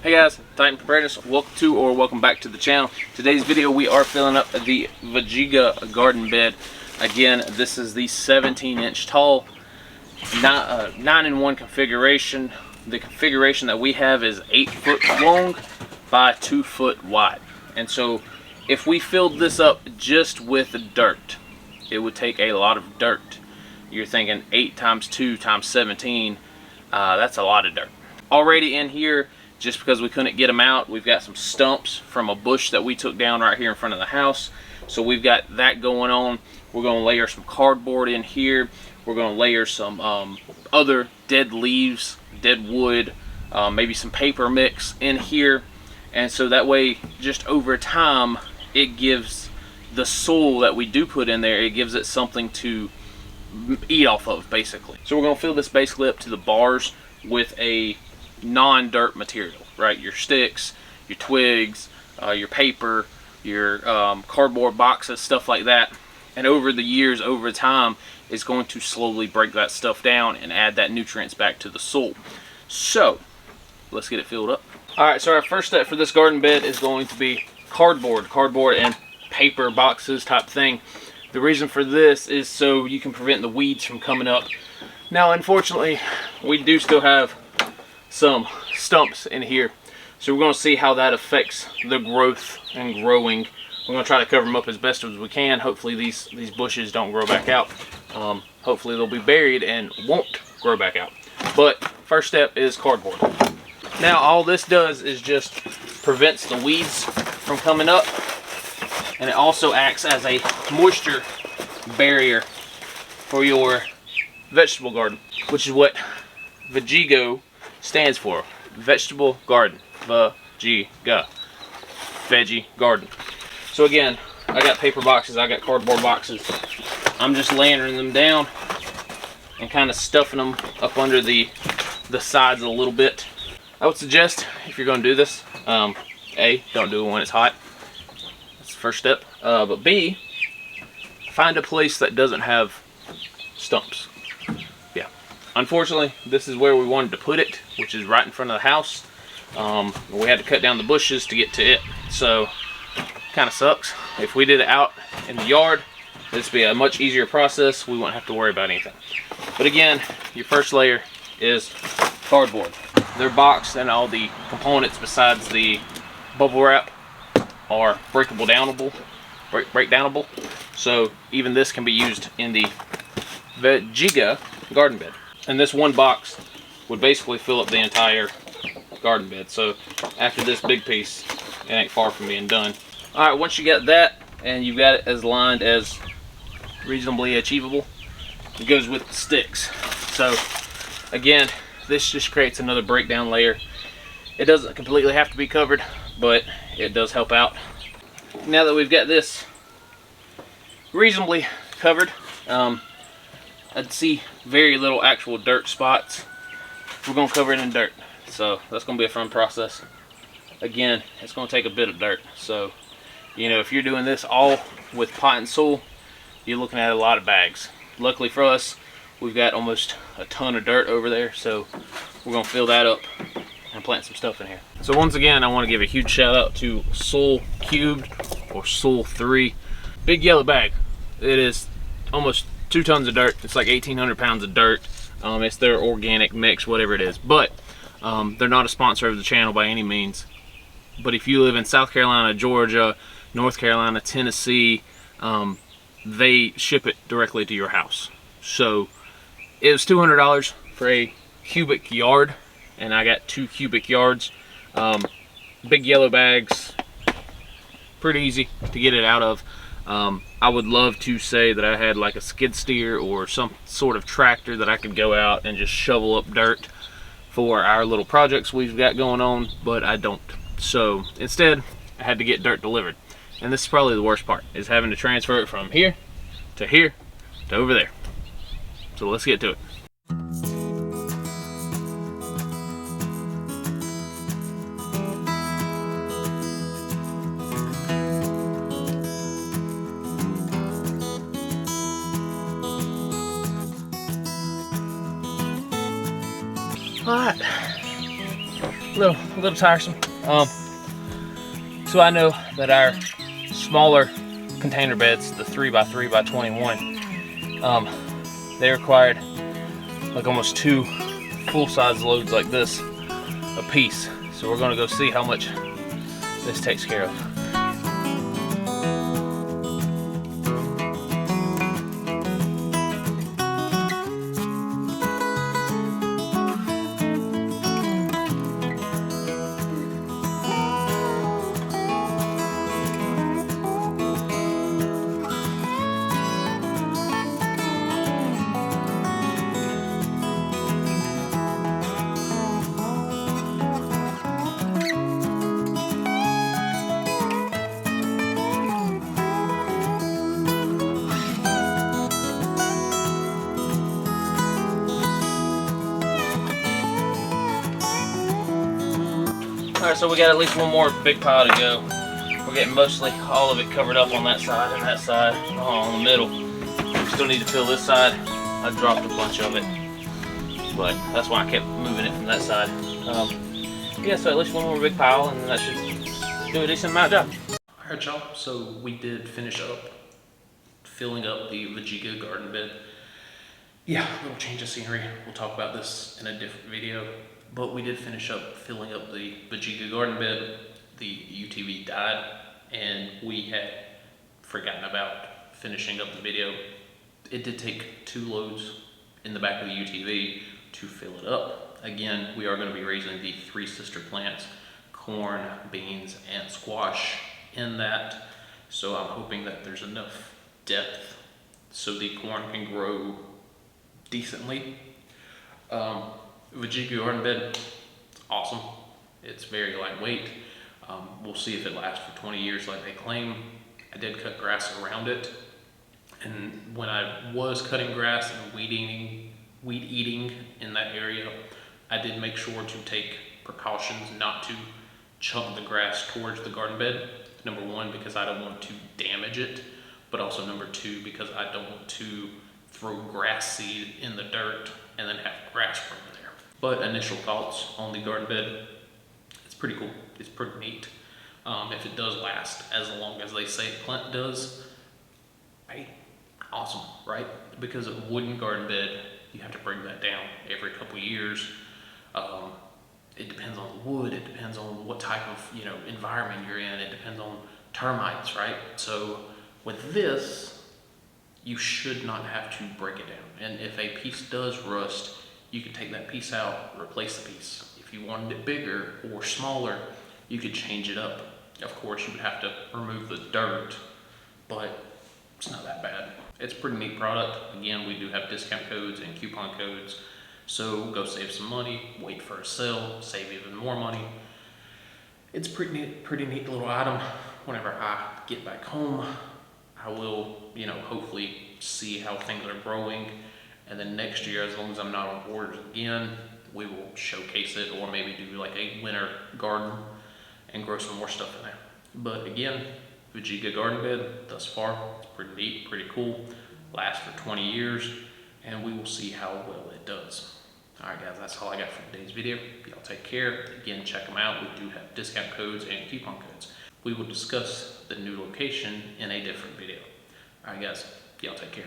Hey guys, Titan Preparedness. Welcome back to the channel. Today's video we are filling up the vegea garden bed. Again, this is the 17-inch tall, 9-in-1 configuration. The configuration that we have is 8 foot long by 2 foot wide. And so if we filled this up just with dirt, it would take a lot of dirt. You're thinking 8 times 2 times 17, that's a lot of dirt. Already in here, just because we couldn't get them out, we've got some stumps from a bush that we took down right here in front of the house. So we've got that going on. We're going to layer some cardboard in here. We're going to layer some other dead leaves, dead wood, maybe some paper mix in here. And so that way, just over time, it gives the soil that we do put in there, it gives it something to eat off of, basically. So we're going to fill this basically up to the bars with a non-dirt material, right? Your sticks, your twigs, your paper, your cardboard boxes, stuff like that. And over the years, over time, it's going to slowly break that stuff down and add that nutrients back to the soil. So let's get it filled up. All right, so our first step for this garden bed is going to be cardboard and paper boxes type thing. The reason for this is so you can prevent the weeds from coming up. Now, unfortunately, we do still have some stumps in here, so we're going to see how that affects the growth and growing. We're going to try to cover them up as best as we can. Hopefully these bushes don't grow back out. Hopefully they'll be buried and won't grow back out. But first step is cardboard. Now all this does is just prevents the weeds from coming up, and it also acts as a moisture barrier for your vegetable garden, which is what vegea stands for. Vegetable garden. Vegea. Veggie garden. So again, I got paper boxes, I got cardboard boxes. I'm just layering them down and kind of stuffing them up under the sides a little bit. I would suggest, if you're going to do this, A, don't do it when it's hot. That's the first step. But B, find a place that doesn't have stumps. Yeah. Unfortunately, this is where we wanted to put it, which is right in front of the house. We had to cut down the bushes to get to it, so kind of sucks. If we did it out in the yard, this would be a much easier process. We wouldn't have to worry about anything. But again, your first layer is cardboard. They're boxed, and all the components besides the bubble wrap are break downable. So even this can be used in the vegea garden bed. And this one box would basically fill up the entire garden bed. So after this big piece, it ain't far from being done. All right, once you got that and you've got it as lined as reasonably achievable, it goes with the sticks. So again, this just creates another breakdown layer. It doesn't completely have to be covered, but it does help out. Now that we've got this reasonably covered, I'd see very little actual dirt spots. We're going to cover it in dirt, so that's going to be a fun process. Again, it's going to take a bit of dirt, so you know, if you're doing this all with pot and soil, you're looking at a lot of bags. Luckily for us, we've got almost a ton of dirt over there, so we're going to fill that up and plant some stuff in here. So once again, I want to give a huge shout out to Soul Cubed, or Soul 3. Big yellow bag. It is almost 2 tons of dirt. It's like 1,800 pounds of dirt. It's their organic mix, whatever it is. But they're not a sponsor of the channel by any means. But if you live in South Carolina, Georgia, North Carolina, Tennessee, they ship it directly to your house. So it was $200 for a cubic yard, and I got 2 cubic yards. Big yellow bags, pretty easy to get it out of. I would love to say that I had like a skid steer or some sort of tractor that I could go out and just shovel up dirt for our little projects we've got going on, but I don't. So instead, I had to get dirt delivered. And this is probably the worst part, is having to transfer it from here to over there. So let's get to it. Alright, little tiresome. So I know that our smaller container beds, the 3x3x21, they required like almost 2 full-size loads like this a piece. So we're gonna go see how much this takes care of. Alright, so we got at least one more big pile to go. We're getting mostly all of it covered up on that side and that side, on the middle. We still need to fill this side. I dropped a bunch of it, but that's why I kept moving it from that side. Yeah, so at least one more big pile, and that should do a decent amount of job. Alright, y'all, so we did finish up filling up the vegea garden bed. Yeah, a little change of scenery. We'll talk about this in a different video. But we did finish up filling up the vegea garden bed. The UTV died, and we had forgotten about finishing up the video. It did take 2 loads in the back of the UTV to fill it up. Again, we are going to be raising the 3 sister plants, corn, beans, and squash in that. So I'm hoping that there's enough depth so the corn can grow decently. Vegea garden bed, awesome. It's very lightweight. We'll see if it lasts for 20 years like they claim. I did cut grass around it, and when I was cutting grass and weed eating in that area, I did make sure to take precautions not to chunk the grass towards the garden bed. Number 1, because I don't want to damage it, but also number 2, because I don't want to throw grass seed in the dirt and then have grass grow there. But initial thoughts on the garden bed, it's pretty cool. It's pretty neat. If it does last as long as they say plant does, hey, awesome, right? Because a wooden garden bed, you have to bring that down every couple years. It depends on the wood. It depends on what type of environment you're in. It depends on termites, right? So with this, you should not have to break it down. And if a piece does rust, you could take that piece out, replace the piece. If you wanted it bigger or smaller, you could change it up. Of course, you would have to remove the dirt, but it's not that bad. It's a pretty neat product. Again, we do have discount codes and coupon codes, so go save some money, wait for a sale, save even more money. It's a pretty neat little item. Whenever I get back home, I will, hopefully see how things are growing. And then next year, as long as I'm not on orders again, we will showcase it, or maybe do like a winter garden and grow some more stuff in there. But again, vegea garden bed thus far, it's pretty neat, pretty cool. Lasts for 20 years, and we will see how well it does. All right, guys, that's all I got for today's video. Y'all take care. Again, check them out. We do have discount codes and coupon codes. We will discuss the new location in a different video. All right, guys, y'all take care.